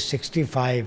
65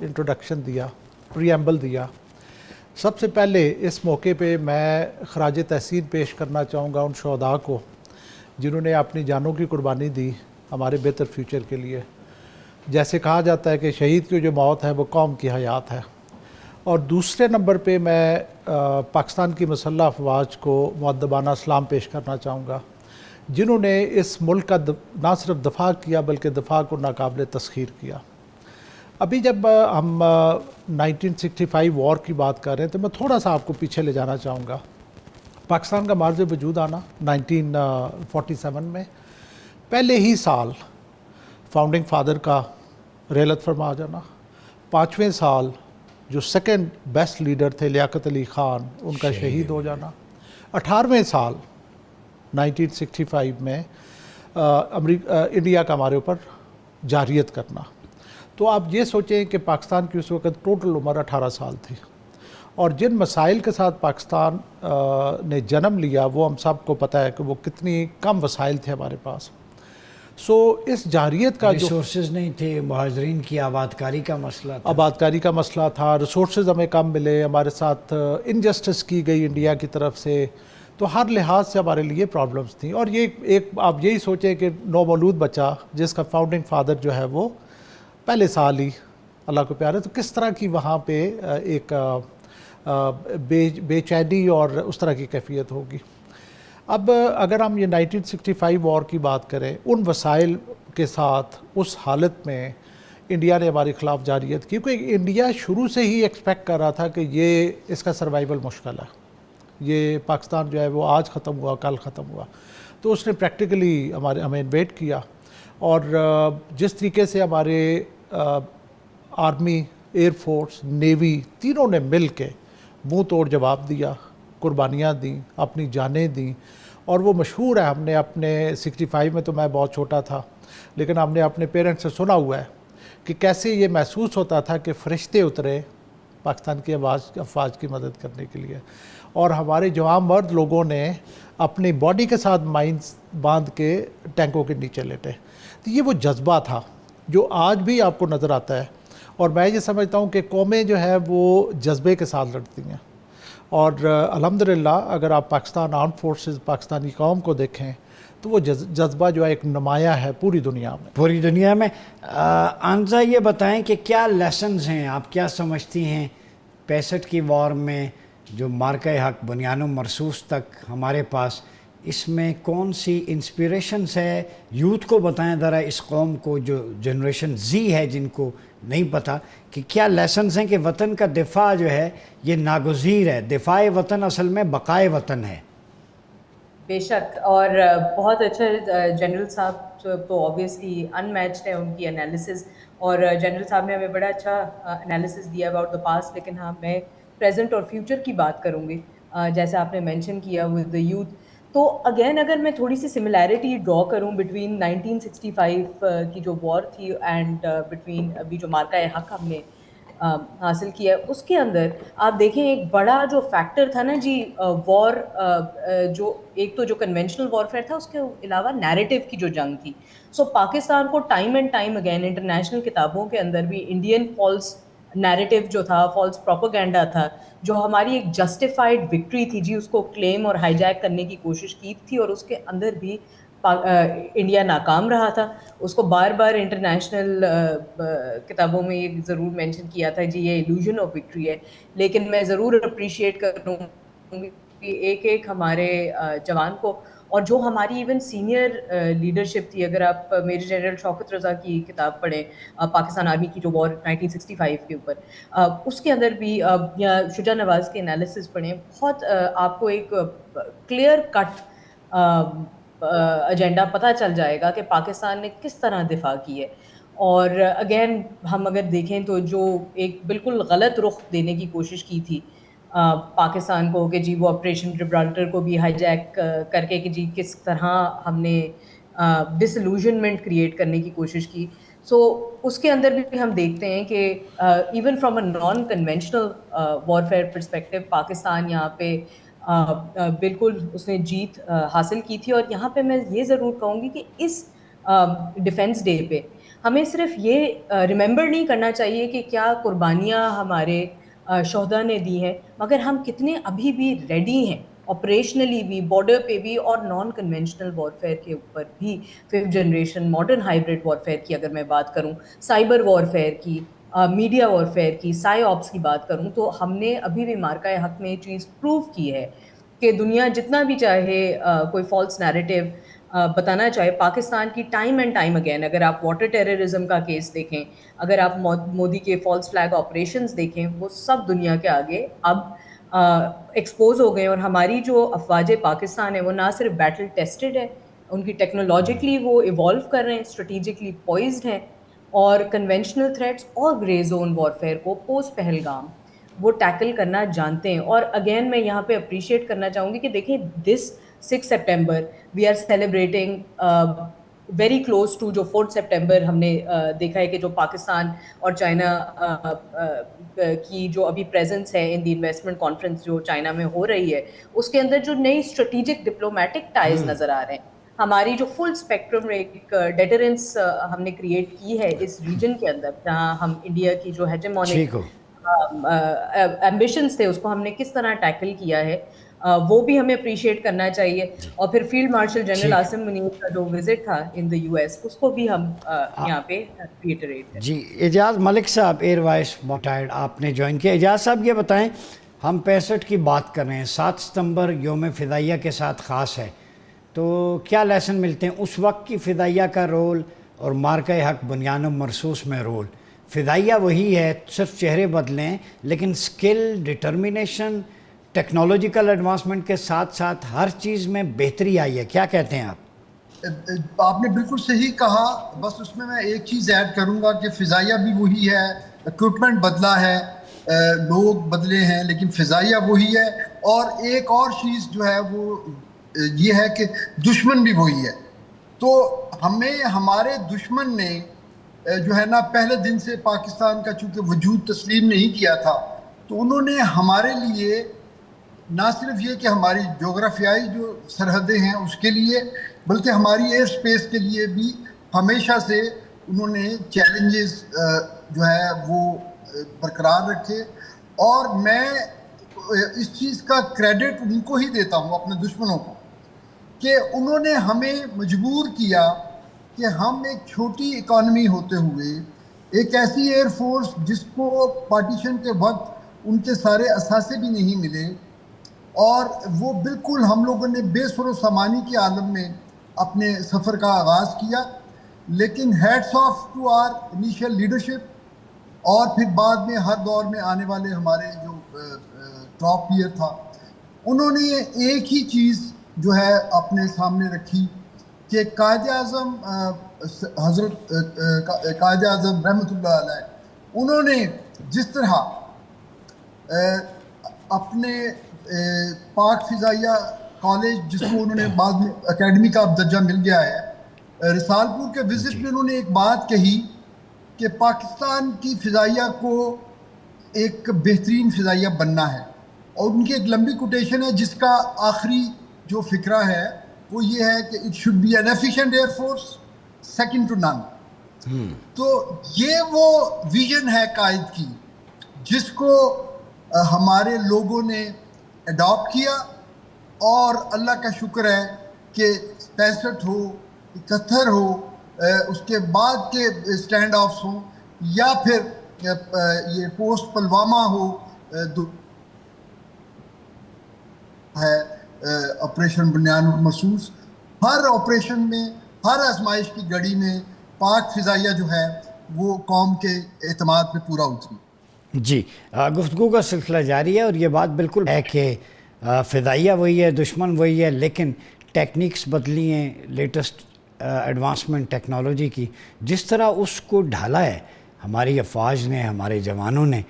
introduction دیا, preamble دیا. سب سے پہلے اس موقع پہ میں خراج تحسین پیش کرنا چاہوں گا ان شہداء کو جنہوں نے اپنی جانوں کی قربانی دی ہمارے بہتر فیوچر کے لیے. جیسے کہا جاتا ہے کہ شہید کی جو موت ہے وہ قوم کی حیات ہے. اور دوسرے نمبر پہ میں پاکستان کی مسلح افواج کو مؤدبانہ سلام پیش کرنا چاہوں گا جنہوں نے اس ملک کا نہ صرف دفاع کیا بلکہ دفاع کو ناقابل تسخیر کیا. ابھی جب ہم 1965 وار کی بات کر رہے ہیں تو میں تھوڑا سا آپ کو پیچھے لے جانا چاہوں گا. پاکستان کا معرض وجود آنا 1947 میں, پہلے ہی سال فاؤنڈنگ فادر کا رحلت فرما جانا, 5ویں سال جو سیکنڈ بیسٹ لیڈر تھے لیاقت علی خان ان کا شہید ہو جانا, 18ویں سال 1965 میں انڈیا کا ہمارے اوپر جارحیت کرنا. تو آپ یہ سوچیں کہ پاکستان کی اس وقت ٹوٹل عمر 18 سال تھی, اور جن مسائل کے ساتھ پاکستان نے جنم لیا وہ ہم سب کو پتہ ہے کہ وہ کتنی کم وسائل تھے ہمارے پاس. سو اس جارحیت کا جو ریسورسز نہیں تھے, مہاجرین کی آباد کاری کا مسئلہ تھا, آباد کاری کا مسئلہ تھا, ریسورسز ہمیں کم ملے, ہمارے ساتھ انجسٹس کی گئی انڈیا کی طرف سے, تو ہر لحاظ سے ہمارے لیے پرابلمس تھیں. اور یہ ایک آپ یہی سوچیں کہ نومولود بچہ جس کا فاؤنڈنگ فادر جو ہے وہ پہلے سال ہی اللہ کو پیارے, تو کس طرح کی وہاں پہ ایک بے چینی اور اس طرح کی کیفیت ہوگی. اب اگر ہم یہ 1965 وار کی بات کریں, ان وسائل کے ساتھ اس حالت میں انڈیا نے ہمارے خلاف جارحیت کی, کیونکہ انڈیا شروع سے ہی ایکسپیکٹ کر رہا تھا کہ یہ اس کا سروائیول مشکل ہے, یہ پاکستان جو ہے وہ آج ختم ہوا کل ختم ہوا. تو اس نے پریکٹیکلی ہمیں انویٹ کیا, اور جس طریقے سے ہمارے آرمی, ایئر فورس, نیوی تینوں نے مل کے منہ توڑ جواب دیا, قربانیاں دیں, اپنی جانیں دیں. اور وہ مشہور ہے, ہم نے اپنے 65 میں تو میں بہت چھوٹا تھا لیکن ہم نے اپنے پیرنٹس سے سنا ہوا ہے کہ کیسے یہ محسوس ہوتا تھا کہ فرشتے اترے پاکستان کی افواج کی مدد کرنے کے لیے, اور ہمارے جوان مرد لوگوں نے اپنی باڈی کے ساتھ مائنز باندھ کے ٹینکوں کے نیچے لیٹے. تو یہ وہ جذبہ تھا جو آج بھی آپ کو نظر آتا ہے, اور میں یہ سمجھتا ہوں کہ قومیں جو ہے وہ جذبے کے ساتھ لڑتی ہیں. اور الحمدللہ اگر آپ پاکستان آرم فورسز, پاکستانی قوم کو دیکھیں تو وہ جذبہ جو ہے ایک نمایاں ہے پوری دنیا میں. پوری دنیا میں. آنزہ یہ بتائیں کہ کیا لیسنز ہیں, آپ کیا سمجھتی ہیں 65 کی وار میں جو مارکہ حق بنیان و مرصوص تک ہمارے پاس, اس میں کون سی انسپریشنز ہے؟ یوتھ کو بتائیں ذرا, اس قوم کو جو جنریشن زی ہے جن کو نہیں پتہ کہ کیا لیسنز ہیں کہ وطن کا دفاع جو ہے یہ ناگزیر ہے, دفاع وطن اصل میں بقائے وطن ہے. بے شک, اور بہت اچھا جنرل صاحب تو آبویسلی ان میچڈ ہے ان کی انالیسز, اور جنرل صاحب نے ہمیں بڑا اچھا انالیسز دیا اباؤٹ دا پاسٹ. لیکن ہاں, میں پریزنٹ اور فیوچر کی بات کروں گی جیسے آپ نے مینشن کیا ود دا یوتھ. تو اگین اگر میں تھوڑی سی سملیرٹی ڈرا کروں بٹوین 1965 کی جو وار تھی اینڈ بٹوین ابھی جو مارکہ حق ہم نے حاصل کیا ہے, اس کے اندر آپ دیکھیں ایک بڑا جو فیکٹر تھا نا جی, وار جو ایک تو جو کنونشنل وارفیئر تھا, اس کے علاوہ نیریٹو کی جو جنگ تھی. سو پاکستان کو time and time again international کتابوں کے اندر بھی انڈین فالس نیریٹو جو تھا, فالس پروپیگنڈا تھا, جو ہماری ایک جسٹیفائڈ وکٹری تھی جی, اس کو کلیم اور ہائی جیک کرنے کی کوشش کی تھی, اور اس کے اندر بھی انڈیا ناکام رہا تھا. اس کو بار بار انٹرنیشنل کتابوں میں یہ ضرور مینشن کیا تھا جی یہ ایلوژن آف وکٹری ہے. لیکن میں ضرور اپریشیٹ کروں گی ایک ایک ہمارے جوان کو, اور جو ہماری ایون سینئر لیڈرشپ تھی. اگر آپ میجر جنرل شوکت رضا کی کتاب پڑھیں پاکستان آرمی کی جو وار 1965 کے اوپر, اس کے اندر بھی, یا شجاع نواز کے انالیسز پڑھیں, بہت آپ کو ایک کلیئر کٹ ایجنڈا پتہ چل جائے گا کہ پاکستان نے کس طرح دفاع کی ہے. اور اگین ہم اگر دیکھیں تو جو ایک بالکل غلط رخ دینے کی کوشش کی تھی پاکستان کو کہ جی وہ آپریشن جبرالٹر کو بھی ہائی جیک کر کے کہ جی کس طرح ہم نے ڈس ایلوژنمنٹ کریٹ کرنے کی کوشش کی. سو اس کے اندر بھی ہم دیکھتے ہیں کہ even from a naan conventional warfare perspective Pakistan یہاں پہ بالکل اس نے جیت حاصل کی تھی. اور یہاں پہ میں یہ ضرور کہوں گی کہ اس ڈیفینس ڈے پہ ہمیں صرف یہ ریممبر نہیں کرنا چاہیے کہ کیا قربانیاں ہمارے شہداء نے دی ہیں، مگر ہم کتنے ابھی بھی ریڈی ہیں آپریشنلی بھی، بارڈر پہ بھی، اور نان کنونشنل وارفیئر کے اوپر بھی، 5th generation modern hybrid warfare کی اگر میں بات کروں، سائبر وارفیئر کی، میڈیا وارفیئر کی، سائی آپس کی بات کروں، تو ہم نے ابھی بھی مارکہ حق میں یہ چیز پروو کی ہے کہ دنیا جتنا بھی چاہے کوئی فالس نیریٹو بتانا چاہے، پاکستان کی ٹائم اینڈ ٹائم اگین، اگر آپ واٹر ٹیررزم کا کیس دیکھیں، اگر آپ مودی کے فالس فلیگ آپریشنز دیکھیں، وہ سب دنیا کے آگے اب ایکسپوز ہو گئے، اور ہماری جو افواج پاکستان ہے وہ نہ صرف بیٹل ٹیسٹڈ ہے، ان کی ٹیکنالوجیکلی وہ ایوالو کر رہے ہیں، اسٹریٹیجکلی پوائزڈ ہیں، اور کنونشنل تھریٹس اور گرے زون وارفیئر کو پوسٹ پہلگام وہ ٹیکل کرنا جانتے ہیں. اور اگین میں یہاں پہ اپریشیٹ کرنا چاہوں گی کہ دیکھیں this 6 September we are celebrating very close to جو 4 سپٹمبر ہم نے دیکھا ہے کہ جو پاکستان اور چائنا کی جو ابھی پریزنس ہے ان دی انویسٹمنٹ کانفرنس جو چائنا میں ہو رہی ہے، اس کے اندر جو نئی اسٹریٹجک ڈپلومیٹک ٹائز نظر آ رہے ہیں، ہماری جو فل اسپیکٹرم ایک ڈیٹرنس ہم نے کریٹ کی ہے اس ریجن کے اندر، جہاں ہم انڈیا کی جو ہیجمونک ایمبیشنز تھے اس کو ہم نے کس طرح ٹیکل کیا ہے، وہ بھی ہمیں اپریشیٹ کرنا چاہیے. اور پھر field marshal general Asim Munir کا جو وزٹ تھا ان دا یو ایس، اس کو بھی ہم یہاں پہ ریٹریٹ کریں. جی اعجاز ملک صاحب ایئر وائس موٹائڈ آپ نے جوائن کیا. اعجاز صاحب یہ بتائیں، ہم 65 کی بات کر رہے ہیں، 7 ستمبر یوم فدائیہ کے ساتھ خاص ہے، تو کیا لیسن ملتے ہیں اس وقت کی فدائیہ کا رول اور مارکہ حق بنیان و مرصوص میں رول؟ فدائیہ وہی ہے، صرف چہرے بدلیں، لیکن سکل، ڈٹرمنیشن، ٹیکنالوجیکل ایڈوانسمنٹ کے ساتھ ساتھ ہر چیز میں بہتری آئی ہے. کیا کہتے ہیں آپ؟ آپ نے بالکل صحیح کہا، بس اس میں ایک چیز ایڈ کروں گا کہ فضائیہ بھی وہی ہے، اکوپمنٹ بدلا ہے، لوگ بدلے ہیں، لیکن فضائیہ وہی ہے. اور ایک اور چیز جو ہے وہ یہ ہے کہ دشمن بھی وہی ہے. تو ہمیں ہمارے دشمن نے جو ہے نا پہلے دن سے پاکستان کا چونکہ وجود تسلیم نہیں کیا تھا، تو انہوں نے ہمارے لیے نہ صرف یہ کہ ہماری جغرافیائی جو سرحدیں ہیں اس کے لیے، بلکہ ہماری ایئر سپیس کے لیے بھی ہمیشہ سے انہوں نے چیلنجز جو ہے وہ برقرار رکھے. اور میں اس چیز کا کریڈٹ ان کو ہی دیتا ہوں، اپنے دشمنوں کو، کہ انہوں نے ہمیں مجبور کیا کہ ہم ایک چھوٹی اکانومی ہوتے ہوئے ایک ایسی ایئر فورس جس کو پارٹیشن کے وقت ان کے سارے اثاثے بھی نہیں ملے، اور وہ بالکل ہم لوگوں نے بے سر و سامانی کے عالم میں اپنے سفر کا آغاز کیا. لیکن hats off to our initial leadership, اور پھر بعد میں ہر دور میں آنے والے ہمارے جو ٹاپ پیئر تھا، انہوں نے ایک ہی چیز جو ہے اپنے سامنے رکھی کہ قائد اعظم حضرت قائد اعظم رحمۃ اللہ علیہ، انہوں نے جس طرح اپنے پاک فضائیہ کالج، جس کو انہوں نے بعد میں اکیڈمی کا درجہ مل گیا ہے، رسالپور کے وزٹ میں انہوں نے ایک بات کہی کہ پاکستان کی فضائیہ کو ایک بہترین فضائیہ بننا ہے. اور ان کی ایک لمبی کوٹیشن ہے جس کا آخری جو فکرہ ہے وہ یہ ہے کہ it should be an efficient air force second to none. تو یہ وہ ویژن ہے قائد کی جس کو ہمارے لوگوں نے اڈاپٹ کیا، اور اللہ کا شکر ہے کہ 65 ہو، 71 ہو، اس کے بعد کے اسٹینڈ آفس ہوں، یا پھر یہ پوسٹ پلوامہ ہو ہے آپریشن بنیان مرصوص، ہر آپریشن میں، ہر آزمائش کی گھڑی میں پاک فضائیہ جو ہے وہ قوم کے اعتماد پہ پورا اتری. جی گفتگو کا سلسلہ جاری ہے، اور یہ بات بالکل ہے کہ فضائیہ وہی ہے، دشمن وہی ہے، لیکن ٹیکنیکس بدلی ہیں، لیٹسٹ ایڈوانسمنٹ ٹیکنالوجی کی، جس طرح اس کو ڈھالا ہے ہماری افواج نے، ہمارے جوانوں نے،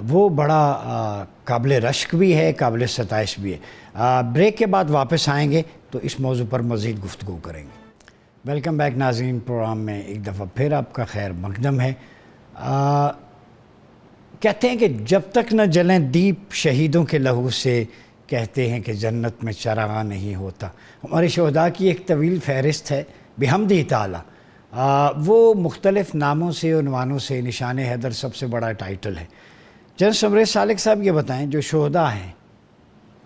وہ بڑا قابل رشک بھی ہے، قابل ستائش بھی ہے. بریک کے بعد واپس آئیں گے تو اس موضوع پر مزید گفتگو کریں گے. ویلکم بیک ناظرین، پروگرام میں ایک دفعہ پھر آپ کا خیر مقدم ہے. کہتے ہیں کہ جب تک نہ جلیں دیپ شہیدوں کے لہو سے، کہتے ہیں کہ جنت میں چراغاں نہیں ہوتا. ہمارے شہداء کی ایک طویل فہرست ہے بحمدہ تعالی، وہ مختلف ناموں سے عنوانوں سے نشان حیدر سب سے بڑا ٹائٹل ہے. جنرل سمریز سالک صاحب یہ بتائیں جو شہداء ہیں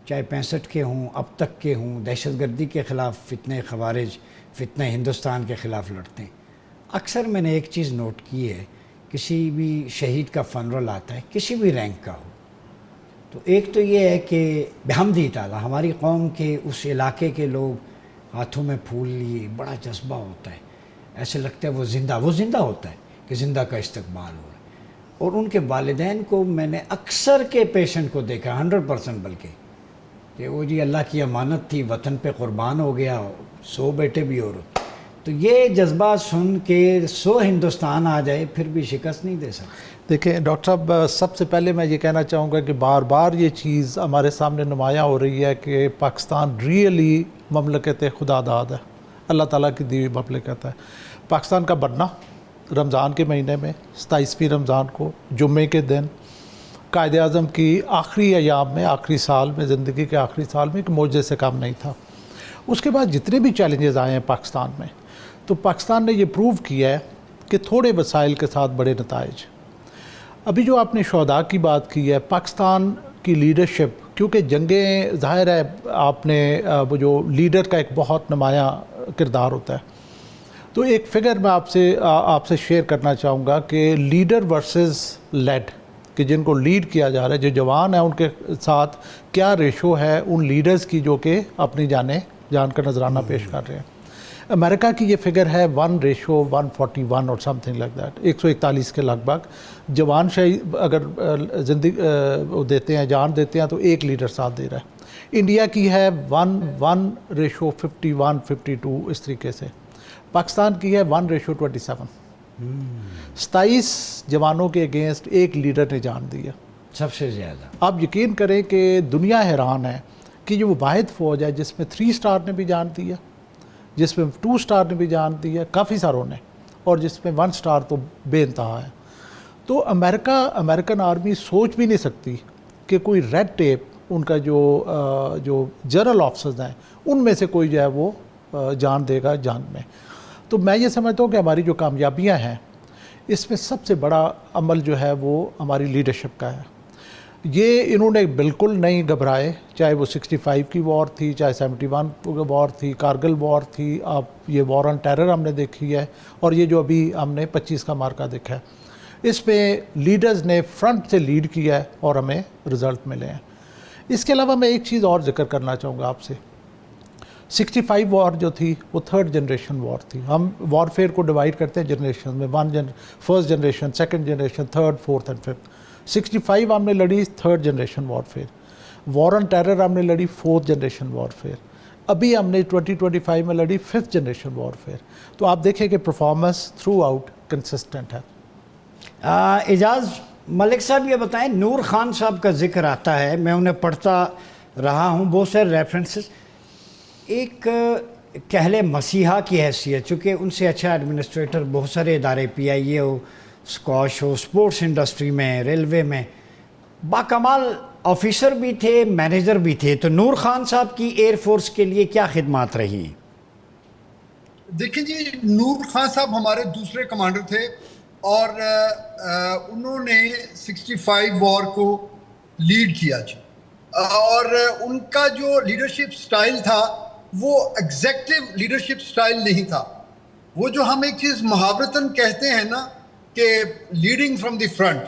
چاہے 65 کے ہوں اب تک کے ہوں دہشت گردی کے خلاف فتنہ خوارج فتنہ ہندوستان کے خلاف لڑتے ہیں, اکثر میں نے ایک چیز نوٹ کی ہے کسی بھی شہید کا فنرل آتا ہے کسی بھی رینک کا ہو تو ایک تو یہ ہے کہ بحمدی تعالیٰ ہماری قوم کے اس علاقے کے لوگ ہاتھوں میں پھول لیے بڑا جذبہ ہوتا ہے, ایسے لگتا ہے وہ زندہ ہوتا ہے کہ زندہ کا استقبال ہو رہا ہے. اور ان کے والدین کو میں نے اکثر کے پیشنٹ کو دیکھا 100% بلکہ کہ وہ جی اللہ کی امانت تھی وطن پہ قربان ہو گیا 100 بیٹے بھی اور تو یہ جذبہ سن کے 100 ہندوستان آ جائے پھر بھی شکست نہیں دے سکتے. دیکھیں ڈاکٹر صاحب سب سے پہلے میں یہ کہنا چاہوں گا کہ بار بار یہ چیز ہمارے سامنے نمایاں ہو رہی ہے کہ پاکستان ریئلی مملکت خدا داد ہے, اللہ تعالیٰ کی دی ہوئی مملکت ہے. پاکستان کا بننا رمضان کے مہینے میں 27ویں رمضان کو جمعے کے دن قائد اعظم کی آخری ایام میں آخری سال میں زندگی کے آخری سال میں ایک معجزے سے کام نہیں تھا. اس کے بعد جتنے بھی چیلنجز آئے ہیں پاکستان میں تو پاکستان نے یہ پروو کیا ہے کہ تھوڑے وسائل کے ساتھ بڑے نتائج. ابھی جو آپ نے شہداء کی بات کی ہے پاکستان کی لیڈرشپ کیونکہ جنگیں ظاہر ہے آپ نے وہ جو لیڈر کا ایک بہت نمایاں کردار ہوتا ہے تو ایک فگر میں آپ سے شیئر کرنا چاہوں گا کہ لیڈر ورسز لیڈ کہ جن کو لیڈ کیا جا رہا ہے جو جوان ہیں ان کے ساتھ کیا ریشو ہے ان لیڈرز کی جو کہ اپنی جان کا نذرانہ پیش کر رہے ہیں. امریکہ کی یہ فگر ہے 1:141 اور سم تھنگ لائک دیٹ 141 کے لگ بھگ جوان شہید اگر زندگی دیتے ہیں جان دیتے ہیں تو ایک لیڈر ساتھ دے رہا ہے. انڈیا کی ہے 1:51-52 اس طریقے سے. پاکستان کی ہے 1:27. 27 جوانوں کے اگینسٹ ایک لیڈر نے جان دی ہے سب سے زیادہ. آپ یقین کریں کہ دنیا حیران ہے کہ یہ وہ واحد فوج ہے جس میں 3 اسٹار نے بھی جان دی ہے, جس میں 2 اسٹار نے بھی جان دی ہے کافی ساروں نے, اور جس میں 1 اسٹار تو بے انتہا ہے. تو امریکن آرمی سوچ بھی نہیں سکتی کہ کوئی ریڈ ٹیپ ان کا جو جنرل آفسرز ہیں ان میں سے کوئی جو ہے وہ جان دے گا جان میں. تو میں یہ سمجھتا ہوں کہ ہماری جو کامیابیاں ہیں اس میں سب سے بڑا عمل جو ہے وہ ہماری لیڈرشپ کا ہے. یہ انہوں نے بالکل نہیں گھبرائے, چاہے وہ 65 کی وار تھی, چاہے 71 کی وار تھی, کارگل وار تھی, آپ یہ وار آن ٹیرر ہم نے دیکھی ہے, اور یہ جو ابھی ہم نے 25 کا مارکہ دیکھا ہے. اس میں لیڈرز نے فرنٹ سے لیڈ کیا ہے اور ہمیں رزلٹ ملے ہیں. اس کے علاوہ میں ایک چیز اور ذکر کرنا چاہوں گا آپ سے. 65 وار جو تھی وہ 3rd جنریشن وار تھی. ہم وار فیئر کو ڈیوائڈ کرتے ہیں جنریشن میں, first generation, second generation, 3rd, 4th and 5th. 65 ہم نے لڑی 3rd generation warfare. War on terror ہم نے لڑی 4th جنریشن وار فیئر. ابھی ہم نے 2025 میں لڑی 5th جنریشن وار فیئر. تو آپ دیکھیں کہ پرفارمنس تھرو آؤٹ کنسسٹنٹ ہے. اعجاز ملک صاحب یہ بتائیں نور خان صاحب کا ذکر آتا ہے, میں انہیں پڑھتا رہا ہوں بہت سارے ریفرنسز. ایک کہلے مسیحا کی حیثیت چونکہ ان سے اچھا ایڈمنسٹریٹر بہت سارے ادارے PIA ہو, اسکواش ہو, اسپورٹس انڈسٹری میں, ریلوے میں باکمال آفیسر بھی تھے, مینیجر بھی تھے. تو نور خان صاحب کی ایئر فورس کے لیے کیا خدمات رہی؟ دیکھیں جی, نور خان صاحب ہمارے دوسرے کمانڈر تھے اور انہوں نے 65 وار کو لیڈ کیا جی. اور ان کا جو لیڈرشپ سٹائل تھا وہ ایگزیکٹو لیڈرشپ سٹائل نہیں تھا. وہ جو ہم ایک چیز محاورتاً کہتے ہیں نا کہ لیڈنگ فرام دی فرنٹ,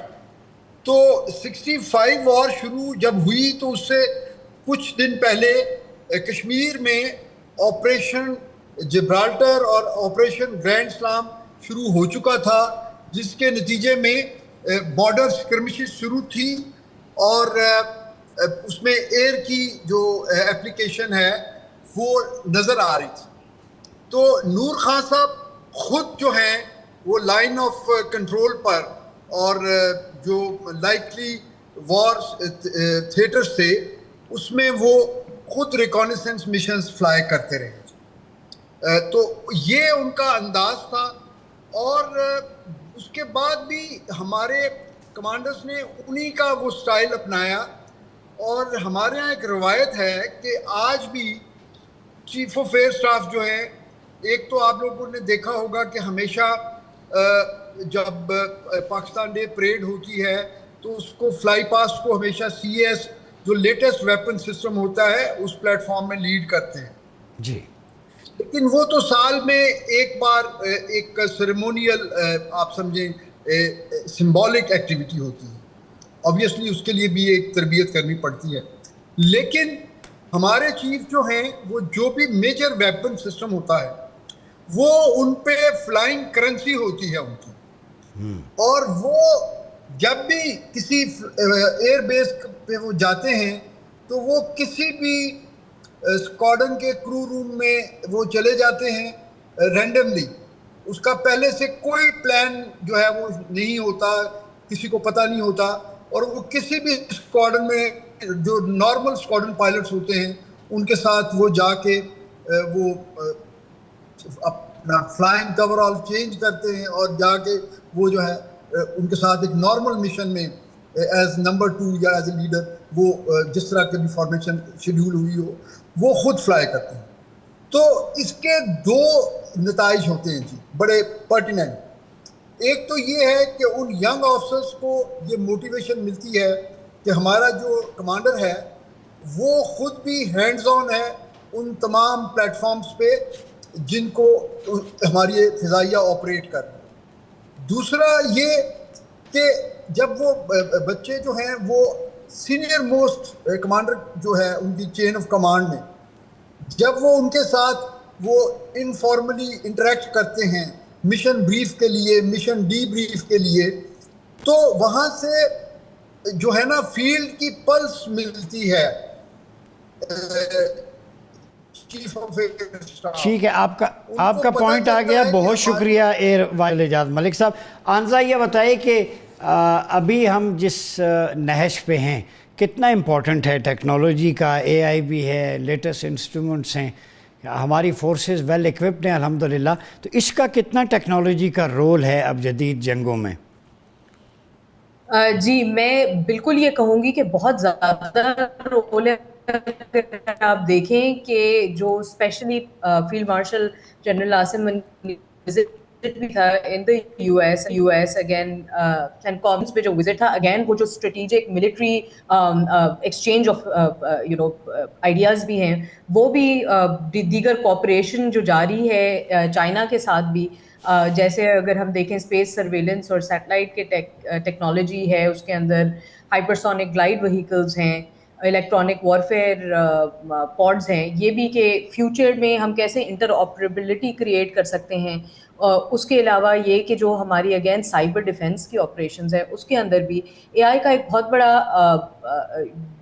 تو 65 وار شروع جب ہوئی تو اس سے کچھ دن پہلے کشمیر میں آپریشن جبرالٹر اور آپریشن گرینڈ سلام شروع ہو چکا تھا, جس کے نتیجے میں بارڈر اسکرمشز شروع تھی اور اس میں ایئر کی جو اپلیکیشن ہے وہ نظر آ رہی تھی. تو نور خان صاحب خود جو ہیں وہ لائن آف کنٹرول پر اور جو لائکلی وار تھیٹرز تھے اس میں وہ خود ریکانیسنس مشنز فلائی کرتے رہے. تو یہ ان کا انداز تھا. اور اس کے بعد بھی ہمارے کمانڈرز نے انہی کا وہ سٹائل اپنایا. اور ہمارے یہاں ایک روایت ہے کہ آج بھی چیف آف ایئر اسٹاف جو ہیں ایک تو آپ لوگوں نے دیکھا ہوگا کہ ہمیشہ جب پاکستان ڈے پریڈ ہوتی ہے تو اس کو فلائی پاسٹ کو ہمیشہ CS جو لیٹسٹ ویپن سسٹم ہوتا ہے اس پلیٹ فارم میں لیڈ کرتے ہیں. جی. لیکن وہ تو سال میں ایک بار ایک سیریمونیل آپ سمجھیں سمبولک ایکٹیویٹی ہوتی ہے. آبویسلی اس کے لیے بھی ایک تربیت کرنی پڑتی ہے. لیکن ہمارے چیف جو ہیں وہ جو بھی میجر ویپن سسٹم ہوتا ہے وہ ان پہ فلائنگ کرنسی ہوتی ہے ان کی. اور وہ جب بھی کسی ایئر بیس پہ وہ جاتے ہیں تو وہ کسی بھی اسکواڈن کے کرو روم میں وہ چلے جاتے ہیں رینڈملی. اس کا پہلے سے کوئی پلان جو ہے وہ نہیں ہوتا, کسی کو پتہ نہیں ہوتا. اور وہ کسی بھی اسکواڈن میں جو نارمل اسکواڈن پائلٹس ہوتے ہیں ان کے ساتھ وہ جا کے وہ اپنا فلائنگ کور آل چینج کرتے ہیں اور جا کے وہ جو ہے ان کے ساتھ ایک نارمل مشن میں ایز نمبر 2 یا ایز اے لیڈر وہ جس طرح کی بھی فارمیشن شیڈیول ہوئی ہو وہ خود فلائی کرتے ہیں. تو اس کے دو نتائج ہوتے ہیں جی بڑے پرٹیننٹ. ایک تو یہ ہے کہ ان ینگ آفیسرس کو یہ موٹیویشن ملتی ہے کہ ہمارا جو کمانڈر ہے وہ خود بھی ہینڈز آن ہے ان تمام پلیٹ فارمز پہ جن کو ہماری فضائیہ آپریٹ کر رہے ہیں. دوسرا یہ کہ جب وہ بچے جو ہیں وہ سینئر موسٹ کمانڈر جو ہے ان کی چین آف کمانڈ میں جب وہ ان کے ساتھ وہ انفارملی انٹریکٹ کرتے ہیں مشن بریف کے لیے, مشن ڈی بریف کے لیے, تو وہاں سے جو ہے نا فیلڈ کی پلس ملتی ہے. ٹھیک ہے, آپ کا پوائنٹ آ گیا. بہت شکریہ ایئر وائل اعجاز ملک صاحب. آنزا یہ بتائیے کہ ابھی ہم جس نہج پہ ہیں کتنا امپورٹنٹ ہے ٹیکنالوجی کا, AI بھی ہے, لیٹسٹ انسٹرومنٹس ہیں, ہماری فورسز ویل ایکوپڈ ہیں الحمدللہ, تو اس کا کتنا ٹیکنالوجی کا رول ہے اب جدید جنگوں میں؟ جی میں بالکل یہ کہوں گی کہ بہت زیادہ رول ہے. اگر آپ دیکھیں کہ جو specially field marshal general Asim بھی تھا ان دا یو ایس اگین کامنس پہ جو وزٹ تھا, اگین وہ جو strategic military exchange of ideas بھی ہیں وہ بھی دیگر کوآپریشن جو جاری ہے چائنا کے ساتھ بھی, جیسے اگر ہم دیکھیں اسپیس سرویلنس اور سیٹلائٹ کے ٹیکنالوجی ہے, اس کے اندر ہائپرسونک گلائڈ وہیکلز ہیں, الیکٹرانک وارفیئر پوڈز ہیں, یہ بھی کہ فیوچر میں ہم کیسے انٹر آپریبلٹی کریٹ کر سکتے ہیں. اس کے علاوہ یہ کہ جو ہماری اگین سائبر ڈیفنس کی آپریشنز ہے اس کے اندر بھی AI کا ایک بہت بڑا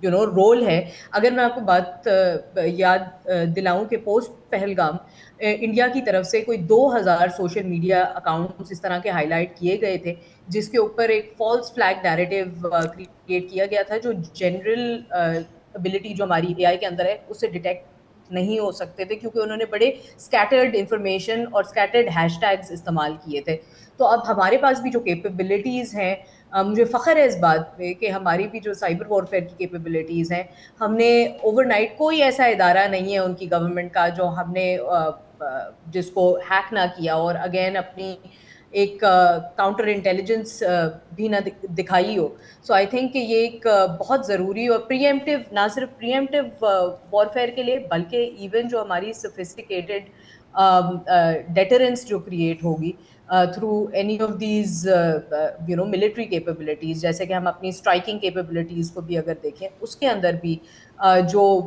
رول ہے. اگر میں آپ کو بات یاد دلاؤں کہ پوسٹ پہلگام انڈیا کی طرف سے کوئی 2000 سوشل میڈیا اکاؤنٹس اس طرح کے ہائی لائٹ کیے گئے تھے جس کے اوپر ایک فالس فلیگ نیریٹو کریٹ کیا گیا تھا جو جنرل ابیلٹی جو ہماری AI کے اندر ہے اس سے ڈیٹیکٹ نہیں ہو سکتے تھے کیونکہ انہوں نے بڑے اسکیٹرڈ انفارمیشن اور اسکیٹرڈ ہیش ٹیگز استعمال کیے تھے. تو اب ہمارے پاس بھی جو کیپیبلٹیز ہیں, مجھے فخر ہے اس بات پہ کہ ہماری بھی جو سائبر وارفیئر کی کیپیبلٹیز ہیں, ہم نے اوور نائٹ کوئی ایسا ادارہ نہیں ہے ان کی گورنمنٹ کا جو ہم نے جس کو ہیک نہ کیا اور اگین اپنی ایک کاؤنٹر انٹیلیجنس بھی نہ دکھائی ہو. سو آئی تھنک کہ یہ ایک بہت ضروری اور پریمپٹیو, نہ صرف پریمپٹیو وارفیئر کے لیے بلکہ ایون جو ہماری سوفسٹیکیٹڈ ڈیٹرنس جو کریٹ ہوگی through any of these military capabilities, جیسے کہ ہم اپنی اسٹرائکنگ کیپیبلٹیز کو بھی اگر دیکھیں اس کے اندر بھی جو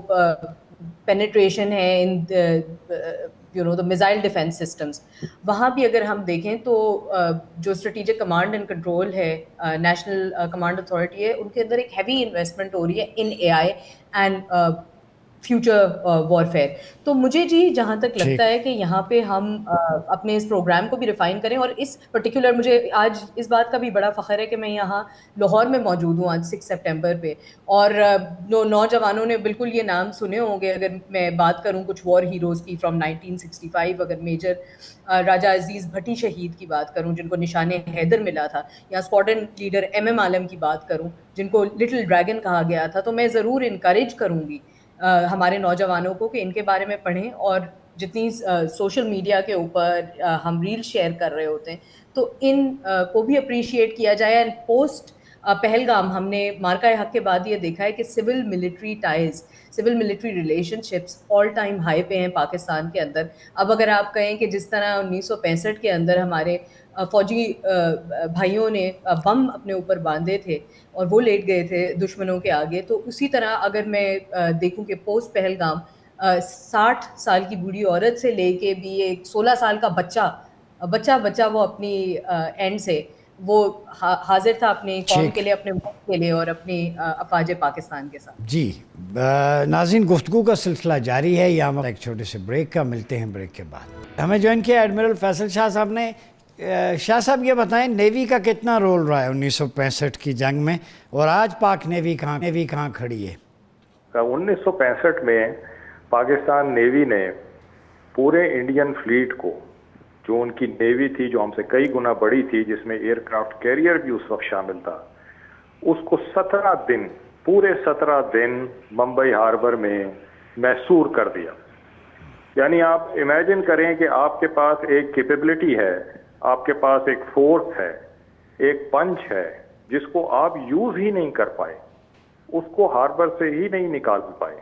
پینیٹریشن ہے ان the missile defense systems, وہاں بھی اگر ہم دیکھیں تو جو اسٹریٹجک کمانڈ اینڈ کنٹرول ہے نیشنل کمانڈ اتھارٹی ہے, ان کے اندر ایک ہیوی انویسٹمنٹ ہو رہی ہے ان AI اینڈ فیوچر وارفیئر. تو مجھے جی جہاں تک لگتا ہے کہ یہاں پہ ہم اپنے اس پروگرام کو بھی ریفائن کریں, اور اس پرٹیکولر مجھے آج اس بات کا بھی بڑا فخر ہے کہ میں یہاں لاہور میں موجود ہوں آج 6 سپٹمبر پہ, اور نوجوانوں نے بالکل یہ نام سنے ہوں گے. اگر میں بات کروں کچھ وار ہیروز کی فرام 1965, اگر میجر راجہ عزیز بھٹی شہید کی بات کروں جن کو نشان حیدر ملا تھا, یا اسکواڈرن لیڈر MM عالم کی بات کروں جن کو لٹل ڈریگن کہا گیا تھا, تو میں ضرور انکریج کروں گی ہمارے نوجوانوں کو کہ ان کے بارے میں پڑھیں اور جتنی سوشل میڈیا کے اوپر ہم ریل شیئر کر رہے ہوتے ہیں, تو ان کو بھی اپریشیٹ کیا جائے. اینڈ پوسٹ پہلگام ہم نے مارکہ حق کے بعد یہ دیکھا ہے کہ civil military ties, civil military relation ships all time high پہ ہیں پاکستان کے اندر. اب اگر آپ کہیں کہ جس طرح 1965 کے اندر ہمارے فوجی بھائیوں نے بم اپنے اوپر باندھے تھے اور وہ لیٹ گئے تھے دشمنوں کے آگے, تو اسی طرح اگر میں دیکھوں کہ پوسٹ پہلگام 60 سال کی بوڑھی عورت سے لے کے بھی ایک 16 سال کا بچہ وہ اپنی اینڈ سے وہ حاضر تھا اپنی قوم کے لیے, اپنے ملک کے لیے اور اپنی افواج پاکستان کے ساتھ. جی ناظرین, گفتگو کا سلسلہ جاری ہے. یہاں ایک چھوٹے سے بریک کا, ملتے ہیں بریک کے بعد. ہمیں جوائن کیا ایڈمرل فیصل شاہ صاحب نے. شاہ صاحب یہ بتائیں, نیوی کا کتنا رول رہا ہے 1965 کی جنگ میں, اور آج پاک نیوی کہاں کھڑی ہے؟ 1965 میں پاکستان نیوی نے پورے انڈین فلیٹ کو, جو ان کی نیوی تھی جو ہم سے کئی گنا بڑی تھی, جس میں ایئر کرافٹ کیریئر بھی اس وقت شامل تھا, اس کو 17 دن, پورے 17 دن ممبئی ہاربر میں محصور کر دیا. یعنی آپ امیجن کریں کہ آپ کے پاس ایک کیپیبلٹی ہے, آپ کے پاس ایک فورس ہے, ایک پنچ ہے, جس کو آپ یوز ہی نہیں کر پائے, اس کو ہاربر سے ہی نہیں نکال پائے.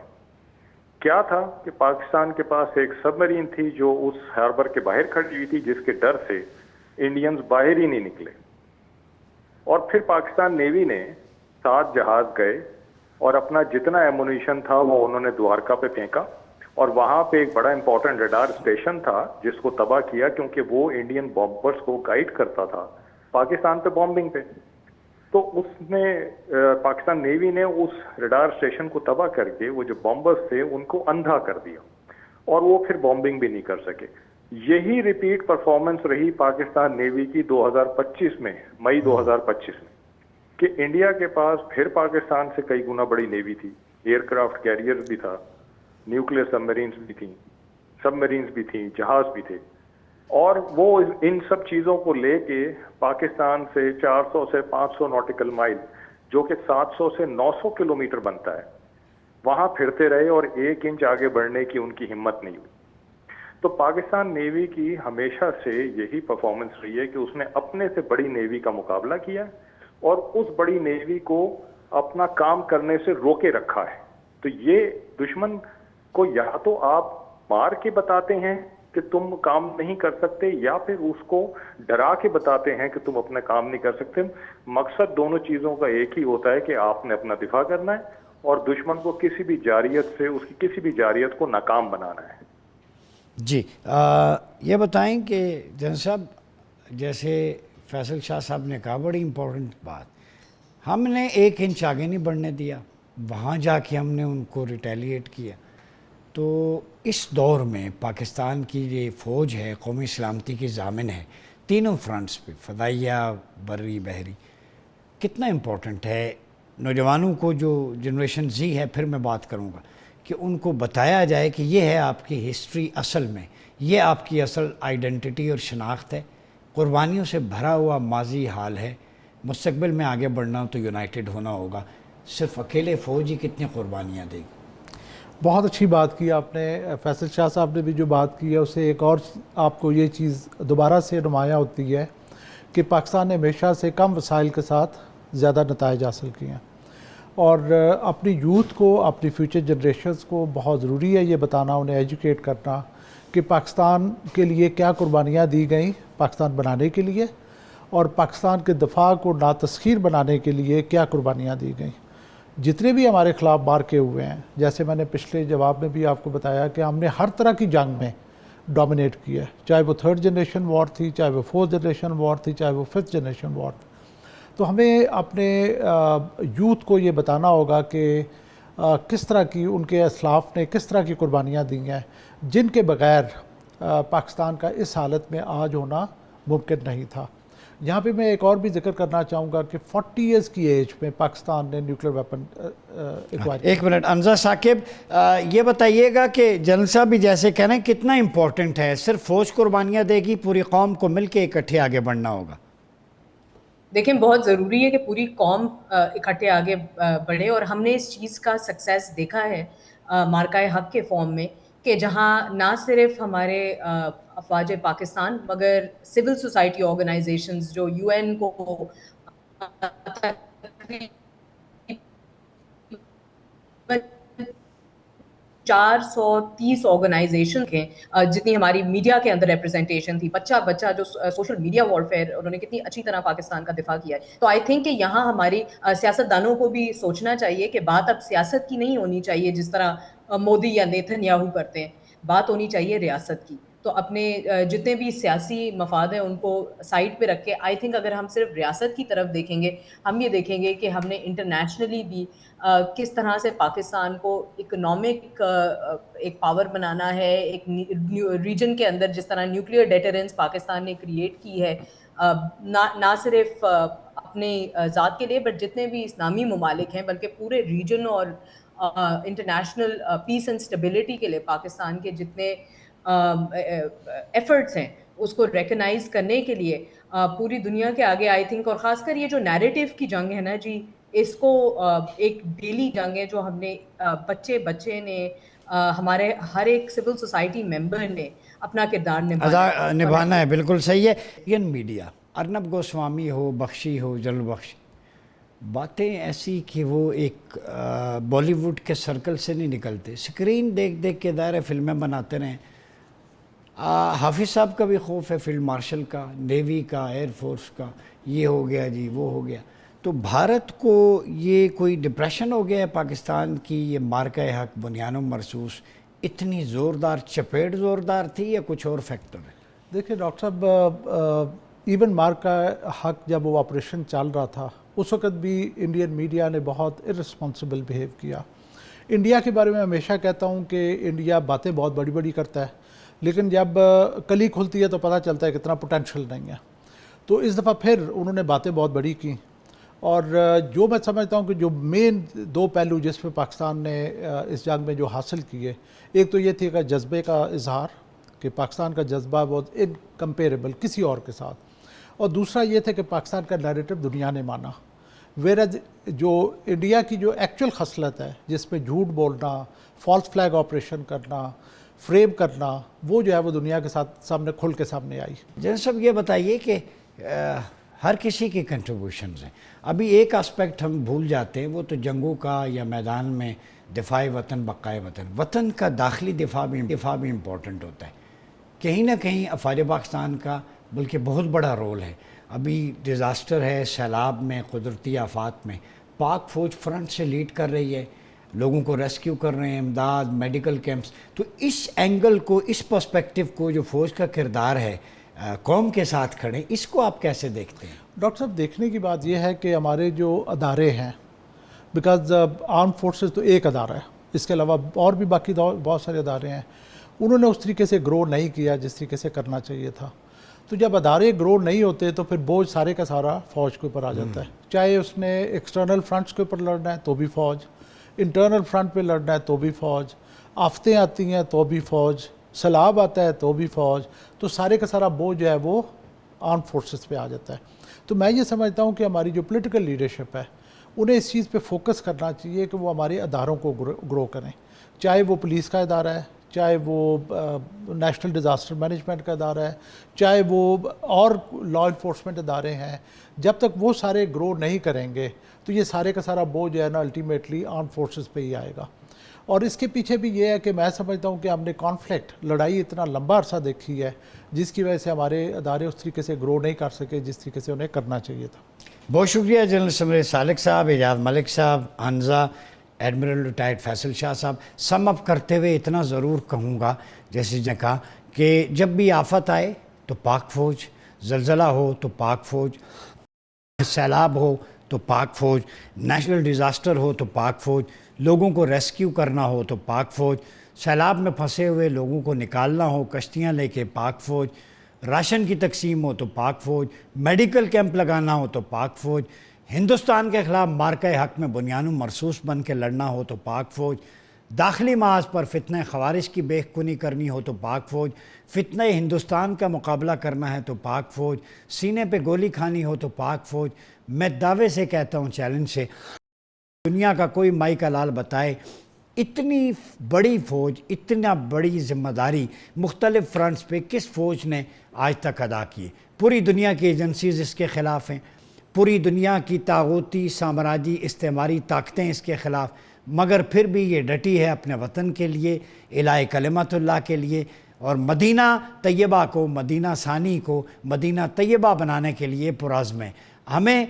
کیا تھا کہ پاکستان کے پاس ایک سب مرین تھی جو اس ہاربر کے باہر کھڑی ہوئی تھی, جس کے ڈر سے انڈینز باہر ہی نہیں نکلے. اور پھر پاکستان نیوی نے 7 جہاز گئے اور اپنا جتنا ایمونیشن تھا وہ انہوں نے دوارکا پہ پھینکا, اور وہاں پہ ایک بڑا امپورٹنٹ ریڈار اسٹیشن تھا جس کو تباہ کیا, کیونکہ وہ انڈین بامبرز کو گائیڈ کرتا تھا پاکستان پہ بامبنگ پہ. تو اس نے پاکستان نیوی نے اس ریڈار اسٹیشن کو تباہ کر کے وہ جو بامبرز تھے ان کو اندھا کر دیا, اور وہ پھر بامبنگ بھی نہیں کر سکے. یہی ریپیٹ پرفارمنس رہی پاکستان نیوی کی 2025 میں, مئی 2025 میں, کہ انڈیا کے پاس پھر پاکستان سے کئی گنا بڑی نیوی تھی, ایئر کرافٹ کیریئر بھی تھا, نیوکلیر سب مرینز بھی تھیں, جہاز بھی تھے, اور وہ ان سب چیزوں کو لے کے پاکستان سے 400 سے 500 نوٹیکل مائل, جو کہ 700 سے 900 کلومیٹر بنتا ہے, وہاں پھرتے رہے, اور 1 انچ آگے بڑھنے کی ان کی ہمت نہیں ہوئی. تو پاکستان نیوی کی ہمیشہ سے یہی پرفارمنس رہی ہے کہ اس نے اپنے سے بڑی نیوی کا مقابلہ کیا اور اس بڑی نیوی کو اپنا کام کرنے سے روکے رکھا ہے. تو یہ دشمن کو یا تو آپ مار کے بتاتے ہیں کہ تم کام نہیں کر سکتے, یا پھر اس کو ڈرا کے بتاتے ہیں کہ تم اپنا کام نہیں کر سکتے. مقصد دونوں چیزوں کا ایک ہی ہوتا ہے کہ آپ نے اپنا دفاع کرنا ہے اور دشمن کو کسی بھی جارحیت سے, اس کی کسی بھی جارحیت کو ناکام بنانا ہے. جی یہ بتائیں کہ جنرل صاحب, جیسے فیصل شاہ صاحب نے کہا بڑی امپورٹنٹ بات, ہم نے 1 انچ آگے نہیں بڑھنے دیا, وہاں جا کے ہم نے ان کو ریٹیلیٹ کیا. تو اس دور میں پاکستان کی یہ فوج ہے, قومی سلامتی کی ضامن ہے تینوں فرنٹس پہ, فضائیہ, بری, بحری, کتنا امپورٹنٹ ہے نوجوانوں کو, جو جنریشن زی ہے, پھر میں بات کروں گا, کہ ان کو بتایا جائے کہ یہ ہے آپ کی ہسٹری, اصل میں یہ آپ کی اصل آئیڈینٹی اور شناخت ہے, قربانیوں سے بھرا ہوا ماضی حال ہے, مستقبل میں آگے بڑھنا ہو تو یونائٹڈ ہونا ہوگا, صرف اکیلے فوج ہی کتنی قربانیاں دے گی. بہت اچھی بات کی آپ نے. فیصل شاہ صاحب نے بھی جو بات کی ہے اس سے ایک اور آپ کو یہ چیز دوبارہ سے نمایاں ہوتی ہے کہ پاکستان نے ہمیشہ سے کم وسائل کے ساتھ زیادہ نتائج حاصل کیے ہیں, اور اپنی یوتھ کو, اپنی فیوچر جنریشنز کو بہت ضروری ہے یہ بتانا, انہیں ایجوکیٹ کرنا کہ پاکستان کے لیے کیا قربانیاں دی گئیں پاکستان بنانے کے لیے, اور پاکستان کے دفاع کو ناتسخیر بنانے کے لیے کیا قربانیاں دی گئیں. جتنے بھی ہمارے خلاف مارکے ہوئے ہیں, جیسے میں نے پچھلے جواب میں بھی آپ کو بتایا کہ ہم نے ہر طرح کی جنگ میں ڈومینیٹ کیا ہے, چاہے وہ 3rd جنریشن وار تھی, چاہے وہ 4th جنریشن وار تھی, چاہے وہ 5th جنریشن وار تھی. تو ہمیں اپنے یوتھ کو یہ بتانا ہوگا کہ کس طرح کی ان کے اسلاف نے کس طرح کی قربانیاں دی ہیں, جن کے بغیر پاکستان کا اس حالت میں آج ہونا ممکن نہیں تھا. یہاں پہ میں ایک اور بھی ذکر کرنا چاہوں گا کہ 40 ایئرز کی ایج میں پاکستان نے نیوکلیر ویپن ایکوائر. ایک منٹ حمزہ ثاقب, یہ بتائیے گا کہ جنرل صاحب بھی جیسے کہہ رہے ہیں کتنا امپورٹنٹ ہے, صرف فوج قربانیاں دے گی, پوری قوم کو مل کے اکٹھے آگے بڑھنا ہوگا؟ دیکھیں بہت ضروری ہے کہ پوری قوم اکٹھے آگے بڑھے, اور ہم نے اس چیز کا سکسیس دیکھا ہے مارکہ حق کے فارم میں کہ جہاں نہ صرف ہمارے افواج پاکستان مگر سول سوسائٹی آرگنائزیشنز جو UN کو 430 آرگنائزیشن ہیں جتنی ہماری میڈیا کے اندر ریپرزنٹیشن تھی، بچہ جو سوشل میڈیا وارفیئر انہوں نے کتنی اچھی طرح پاکستان کا دفاع کیا ہے. تو آئی تھنک کہ یہاں ہماری سیاستدانوں کو بھی سوچنا چاہیے کہ بات اب سیاست کی نہیں ہونی چاہیے جس طرح مودی یا نیتن یاہو کرتے ہیں، بات ہونی چاہیے ریاست کی. تو اپنے جتنے بھی سیاسی مفاد ہیں ان کو سائڈ پہ رکھ کے آئی تھنک اگر ہم صرف ریاست کی طرف دیکھیں گے، ہم یہ دیکھیں گے کہ ہم نے انٹرنیشنلی بھی کس طرح سے پاکستان کو اکنامک ایک پاور بنانا ہے، ایک ریجن کے اندر جس طرح نیوکلیئر ڈیٹرنس پاکستان نے کریٹ کی ہے، نہ صرف اپنے ذات کے لیے بٹ جتنے بھی اسلامی ممالک ہیں بلکہ پورے ریجن اور انٹرنیشنل پیس اینڈ اسٹیبلٹی کے لیے پاکستان کے جتنے ایفرٹس ہیں اس کو ریکگنائز کرنے کے لیے پوری دنیا کے آگے آئی تھنک، اور خاص کر یہ جو نیریٹو کی جنگ ہے نا جی، اس کو ایک ڈیلی جنگ ہے جو ہم نے بچے نے ہمارے ہر ایک سول سوسائٹی ممبر نے اپنا کردار نبھانا ہے. بالکل صحیح ہے. انڈین میڈیا ارنب گوسوامی ہو، بخشی ہو، جل بخش، باتیں ایسی کہ وہ ایک بالی ووڈ کے سرکل سے نہیں نکلتے، اسکرین دیکھ دیکھ کے دائرے فلمیں بناتے رہیں. حافظ صاحب کا بھی خوف ہے، فیلڈ مارشل کا، نیوی کا، ایئر فورس کا، یہ ہو گیا جی وہ ہو گیا. تو بھارت کو یہ کوئی ڈپریشن ہو گیا ہے پاکستان کی یہ مارکہ حق بنیان و مرصوص اتنی زوردار چپیٹ زوردار تھی یا کچھ اور فیکٹر ہے؟ دیکھیں ڈاکٹر صاحب، ایون مارکہ حق جب وہ آپریشن چل رہا تھا اس وقت بھی انڈین میڈیا نے بہت ارسپانسبل بیہیو کیا. انڈیا کے بارے میں ہمیشہ کہتا ہوں کہ انڈیا باتیں بہت بڑی بڑی کرتا ہے لیکن جب کلی کھلتی ہے تو پتہ چلتا ہے کتنا پوٹینشیل نہیں ہے. تو اس دفعہ پھر انہوں نے باتیں بہت بڑی کی، اور جو میں سمجھتا ہوں کہ جو مین دو پہلو جس پہ پاکستان نے اس جنگ میں جو حاصل کیے، ایک تو یہ تھی کہ جذبے کا اظہار، کہ پاکستان کا جذبہ بہت انکمپیریبل کسی اور کے ساتھ، اور دوسرا یہ تھا کہ پاکستان کا نیریٹو دنیا نے مانا. ویرز جو انڈیا کی جو ایکچوئل خصلت ہے جس میں جھوٹ بولنا، فالس فلیگ آپریشن کرنا، فریم کرنا، وہ جو ہے وہ دنیا کے ساتھ سامنے کھل کے سامنے آئی. جن صاحب یہ بتائیے کہ ہر کسی کی کنٹریبیوشنز ہیں. ابھی ایک اسپیکٹ ہم بھول جاتے ہیں، وہ تو جنگوں کا یا میدان میں دفاع وطن بقائے وطن، وطن کا داخلی دفاع بھی امپورٹنٹ ہوتا ہے. کہیں نہ کہیں افواج پاکستان کا بلکہ بہت بڑا رول ہے. ابھی ڈیزاسٹر ہے، سیلاب میں، قدرتی آفات میں، پاک فوج فرنٹ سے لیڈ کر رہی ہے، لوگوں کو ریسکیو کر رہے ہیں، امداد، میڈیکل کیمپس. تو اس اینگل کو، اس پرسپیکٹو کو جو فوج کا کردار ہے قوم کے ساتھ کھڑے، اس کو آپ کیسے دیکھتے ہیں؟ ڈاکٹر صاحب دیکھنے کی بات یہ ہے کہ ہمارے جو ادارے ہیں، بیکاز آرم فورسز تو ایک ادارہ ہے، اس کے علاوہ اور بھی باقی بہت سارے ادارے ہیں، انہوں نے اس طریقے سے گرو نہیں کیا جس طریقے سے کرنا چاہیے تھا. تو جب ادارے گرو نہیں ہوتے تو پھر بوجھ سارے کا سارا فوج کے اوپر آ جاتا ہے. چاہے اس نے ایکسٹرنل فرنٹس کے اوپر لڑنا ہے تو بھی فوج، انٹرنل فرنٹ پہ لڑنا ہے تو بھی فوج، آفتیں آتی ہیں تو بھی فوج، سیلاب آتا ہے تو بھی فوج. تو سارے کا سارا بوجھ جو ہے وہ آرم فورسز پہ آ جاتا ہے. تو میں یہ سمجھتا ہوں کہ ہماری جو پولیٹیکل لیڈرشپ ہے انہیں اس چیز پہ فوکس کرنا چاہیے کہ وہ ہمارے اداروں کو گرو کریں، چاہے وہ پولیس کا ادارہ ہے، چاہے وہ نیشنل ڈیزاسٹر مینجمنٹ کا ادارہ ہے، چاہے وہ اور لا انفورسمنٹ ادارے ہیں. جب تک وہ سارے گرو نہیں کریں گے تو یہ سارے کا سارا بوجھ جو ہے نا الٹیمیٹلی آرم فورسز پہ ہی آئے گا. اور اس کے پیچھے بھی یہ ہے کہ میں سمجھتا ہوں کہ ہم نے کانفلکٹ، لڑائی اتنا لمبا عرصہ دیکھی ہے جس کی وجہ سے ہمارے ادارے اس طریقے سے گرو نہیں کر سکے جس طریقے سے انہیں کرنا چاہیے تھا. بہت شکریہ جنرل سمرے سالک صاحب، اعجاز ملک صاحب، حمزہ ایڈمرل ریٹائرڈ فیصل شاہ صاحب. سم اپ کرتے ہوئے اتنا ضرور کہوں گا جیسے نے کہا کہ جب بھی آفت آئے تو پاک فوج، زلزلہ ہو تو پاک فوج، سیلاب ہو تو پاک فوج، نیشنل ڈیزاسٹر ہو تو پاک فوج، لوگوں کو ریسکیو کرنا ہو تو پاک فوج، سیلاب میں پھنسے ہوئے لوگوں کو نکالنا ہو کشتیاں لے کے پاک فوج، راشن کی تقسیم ہو تو پاک فوج، میڈیکل کیمپ لگانا ہو تو پاک فوج، ہندوستان کے خلاف مارکہ حق میں بنیان و مرصوص بن کے لڑنا ہو تو پاک فوج، داخلی محاذ پر فتنہ خوارج کی بے کنی کرنی ہو تو پاک فوج، فتنہ ہندوستان کا مقابلہ کرنا ہے تو پاک فوج، سینے پہ گولی کھانی ہو تو پاک فوج. میں دعوے سے کہتا ہوں، چیلنج سے، دنیا کا کوئی مائی کا لال بتائے اتنی بڑی فوج، اتنا بڑی ذمہ داری مختلف فرنٹس پہ کس فوج نے آج تک ادا کی؟ پوری دنیا کی ایجنسیز اس کے خلاف ہیں، پوری دنیا کی طاغوتی سامراجی استعماری طاقتیں اس کے خلاف، مگر پھر بھی یہ ڈٹی ہے اپنے وطن کے لیے، الہ کلمت اللہ کے لیے، اور مدینہ طیبہ کو، مدینہ ثانی کو مدینہ طیبہ بنانے کے لیے پرعزم ہے۔ ہمیں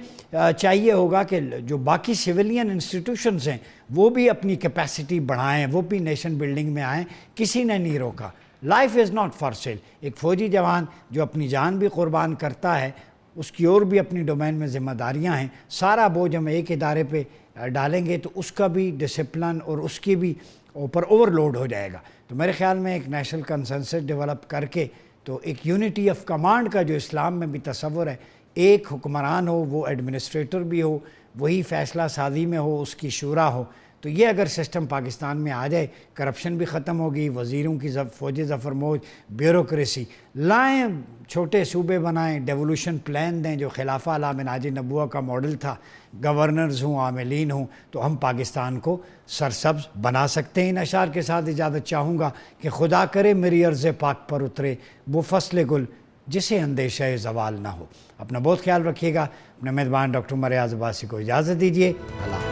چاہیے ہوگا کہ جو باقی سویلین انسٹیٹیوشنز ہیں وہ بھی اپنی کیپیسٹی بڑھائیں، وہ بھی نیشن بلڈنگ میں آئیں، کسی نے نہیں روکا۔ Life is not for sale. ایک فوجی جوان جو اپنی جان بھی قربان کرتا ہے، اس کی اور بھی اپنی ڈومین میں ذمہ داریاں ہیں، سارا بوجھ ہم ایک ادارے پہ ڈالیں گے تو اس کا بھی ڈسپلن اور اس کی بھی اوپر اوور لوڈ ہو جائے گا۔ تو میرے خیال میں ایک نیشنل کنسنسس ڈیولپ کر کے تو ایک یونٹی آف کمانڈ کا جو اسلام میں بھی تصور ہے، ایک حکمران ہو، وہ ایڈمنسٹریٹر بھی ہو، وہی فیصلہ سازی میں ہو، اس کی شورا ہو، تو یہ اگر سسٹم پاکستان میں آ جائے، کرپشن بھی ختم ہوگی، وزیروں کی فوجی ظفر موج، بیوروکریسی لائیں، چھوٹے صوبے بنائیں، ڈیولوشن پلان دیں جو خلافہ علی منہاج نبوہ کا ماڈل تھا، گورنرز ہوں، عاملین ہوں، تو ہم پاکستان کو سرسبز بنا سکتے ہیں۔ ان اشعار کے ساتھ اجازت چاہوں گا کہ خدا کرے میری عرض پاک پر اترے وہ فصل گل جسے اندیشہ زوال نہ ہو۔ اپنا بہت خیال رکھیے گا۔ اپنے میزبان ڈاکٹر عمر ایاز عباسی کو اجازت دیجیے۔ اللہ